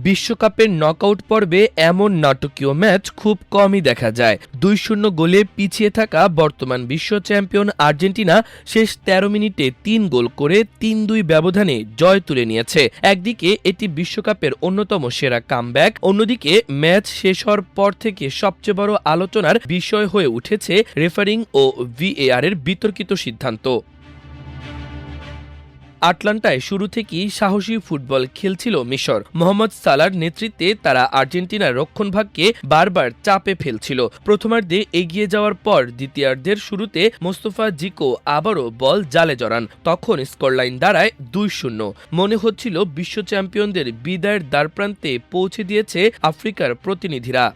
বিশ্বকাপের নকআউট পর্বে এমন নাটকীয় ম্যাচ খুব কমই দেখা যায়। ২-০ গোলে পিছিয়ে থাকা বর্তমান বিশ্ব চ্যাম্পিয়ন আর্জেন্টিনা শেষ ১৩ মিনিটে ৩ গোল করে ৩-২ ব্যবধানে জয় তুলে নিয়েছে। একদিকে এটি বিশ্বকাপের অন্যতম সেরা কামব্যাক, অন্যদিকে ম্যাচ শেষ হওয়ার পর থেকে সবচেয়ে বড় আলোচনার বিষয় হয়ে উঠেছে রেফারিং ও ভিএআর এর বিতর্কিত সিদ্ধান্ত। আটলান্টায় শুরু থেকেই সাহসী ফুটবল খেলছিল মিশর। মোহাম্মদ সালার নেতৃত্বে তারা আর্জেন্টিনার রক্ষণভাগকে বারবার চাপে ফেলছিল। প্রথমার্ধে এগিয়ে যাওয়ার পর দ্বিতীয়ার্ধের শুরুতে মোস্তফা জিকো আবারও বল জালে জড়ান। তখন স্কোরলাইন দাঁড়ায় ২-০। মনে হচ্ছিল বিশ্ব চ্যাম্পিয়নদের বিদায়ের দ্বারপ্রান্তে পৌঁছে দিয়েছে আফ্রিকার প্রতিনিধিরা।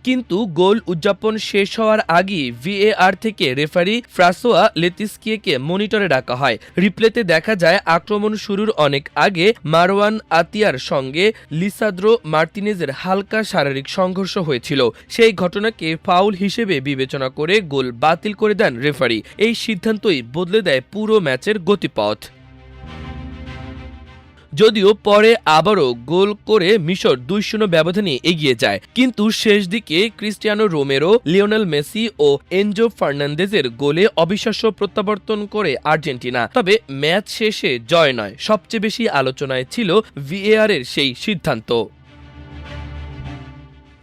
কিন্তু গোল উদযাপন শেষ হওয়ার আগেই ভিএআর থেকে রেফারি ফ্রাসোয়া লেতিস্কিয়েকে মনিটরে ডাকা হয়। রিপ্লেতে দেখা যায় আক্রমণ শুরুর অনেক আগে মারওয়ান আতিয়ার সঙ্গে লিসাদ্রো মার্তিনেজের হালকা শারীরিক সংঘর্ষ হয়েছিল। সেই ঘটনাকে ফাউল হিসেবে বিবেচনা করে গোল বাতিল করে দেন রেফারি। এই সিদ্ধান্তই বদলে দেয় পুরো ম্যাচের গতিপথ। যদিও পরে আবারও গোল করে মিশর ২-০ ব্যবধানে এগিয়ে যায়, কিন্তু শেষ দিকে ক্রিস্টিয়ানো রোমেরো, লিওনেল মেসি ও এনজো ফার্নান্দেজের গোলে অবিশ্বাস্য প্রত্যাবর্তন করে আর্জেন্টিনা। তবে ম্যাচ শেষে জয় নয়, সবচেয়ে বেশি আলোচনায় ছিল ভিএআর এর সেই সিদ্ধান্ত।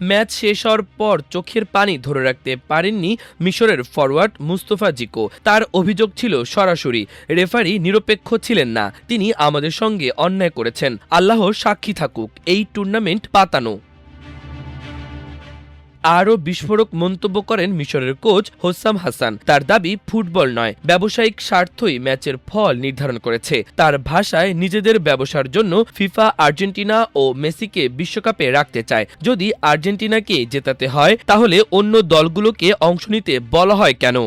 ম্যাচ শেষ হওয়ার পর চোখের পানি ধরে রাখতে পারেননি মিশরের ফরোয়ার্ড মুস্তফা জিকো। তার অভিযোগ ছিল সরাসরি, রেফারি নিরপেক্ষ ছিলেন না, তিনি আমাদের সঙ্গে অন্যায় করেছেন, আল্লাহ সাক্ষী থাকুক, এই টুর্নামেন্ট পাতানো। আরও বিস্ফোরক মন্তব্য করেন মিশরের কোচ হোসাম হাসান। তার দাবি ফুটবল নয়, ব্যবসায়িক স্বার্থই ম্যাচের ফল নির্ধারণ করেছে। তার ভাষায়, নিজেদের ব্যবসার জন্য ফিফা আর্জেন্টিনা ও মেসিকে বিশ্বকাপে রাখতে চায়। যদি আর্জেন্টিনাকে জেতাতে হয় তাহলে অন্য দলগুলোকে অংশ নিতে বলা হয় কেন?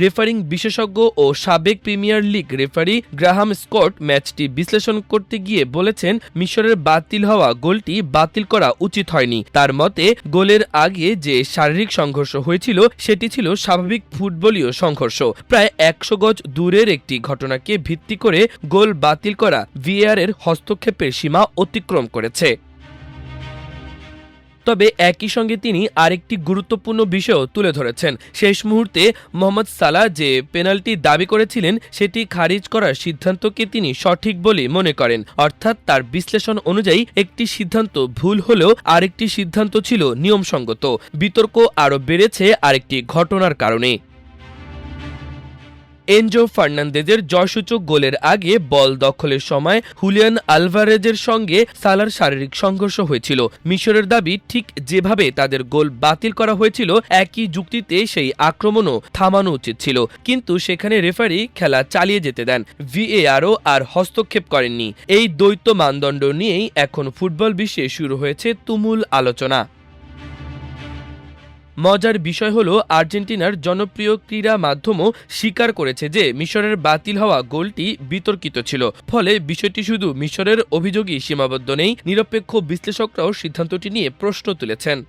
রেফারিং বিশেষজ্ঞ ও সাবেক premier league referee Graham Scott ম্যাচটি বিশ্লেষণ করতে গিয়ে বলেছেন, মিশরের বাতিল হওয়া গোলটি বাতিল করা উচিত হয়নি। তার মতে, গোলের আগে যে শারীরিক সংঘর্ষ হয়েছিল সেটি ছিল স্বাভাবিক ফুটবলীয় সংঘর্ষ। প্রায় ১০০ গজ দূরের একটি ঘটনাকে ভিত্তি করে গোল বাতিল করা ভিএআর এর হস্তক্ষেপের সীমা অতিক্রম করেছে। তবে একই সঙ্গে তিনি আরেকটি গুরুত্বপূর্ণ বিষয়ও তুলে ধরেছেন। শেষ মুহূর্তে মোহাম্মদ সালাহ যে পেনাল্টি দাবি করেছিলেন সেটি খারিজ করার সিদ্ধান্তকে তিনি সঠিক বলে মনে করেন। অর্থাৎ তার বিশ্লেষণ অনুযায়ী একটি সিদ্ধান্ত ভুল হলেও আরেকটি সিদ্ধান্ত ছিল নিয়মসঙ্গত। বিতর্ক আরও বেড়েছে আরেকটি ঘটনার কারণে। এনজো ফার্নান্দেজের জয়সূচক গোলের আগে বল দখলের সময় হুলিয়ান আলভারেজের সঙ্গে সালার শারীরিক সংঘর্ষ হয়েছিল। মিশরের দাবি, ঠিক যেভাবে তাদের গোল বাতিল করা হয়েছিল একই যুক্তিতে সেই আক্রমণও থামানো উচিত ছিল, কিন্তু সেখানে রেফারি খেলা চালিয়ে যেতে দেন। ভিএআরও আর হস্তক্ষেপ করেননি। এই দ্বৈত মানদণ্ড নিয়েই এখন ফুটবল বিশ্বে শুরু হয়েছে তুমুল আলোচনা। মজার বিষয় হলো, আর্জেন্টিনার জনপ্রিয় ক্রীড়া মাধ্যমও স্বীকার করেছে যে মিশরের বাতিল হওয়া গোলটি বিতর্কিত ছিল। ফলে বিষয়টি শুধু মিশরের অভিযোগই সীমাবদ্ধ নেই, নিরপেক্ষ বিশ্লেষকরাও সিদ্ধান্তটি নিয়ে প্রশ্ন তুলেছেন।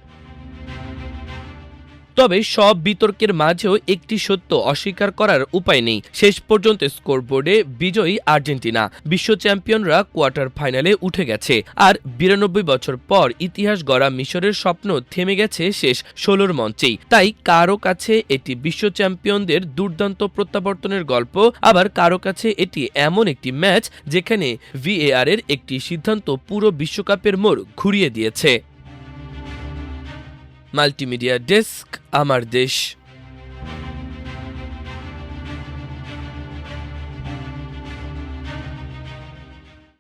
তবে সব বিতর্কের মাঝেও একটি সত্য অস্বীকার করার উপায় নেই, শেষ পর্যন্ত স্কোরবোর্ডে বিজয়ী আর্জেন্টিনা। বিশ্ব চ্যাম্পিয়নরা কোয়ার্টার ফাইনালে উঠে গেছে, আর ৯২ বছর পর ইতিহাস গড়া মিশরের স্বপ্ন থেমে গেছে শেষ ১৬র মঞ্চেই। তাই কারো কাছে এটি বিশ্ব চ্যাম্পিয়নদের দুর্দান্ত প্রত্যাবর্তনের গল্প, আবার কারো কাছে এটি এমন একটি ম্যাচ যেখানে ভিএআর এর একটি সিদ্ধান্ত পুরো বিশ্বকাপের মোড় ঘুরিয়ে দিয়েছে। মাল্টিমিডিয়া ডেস্ক, আমার দেশ।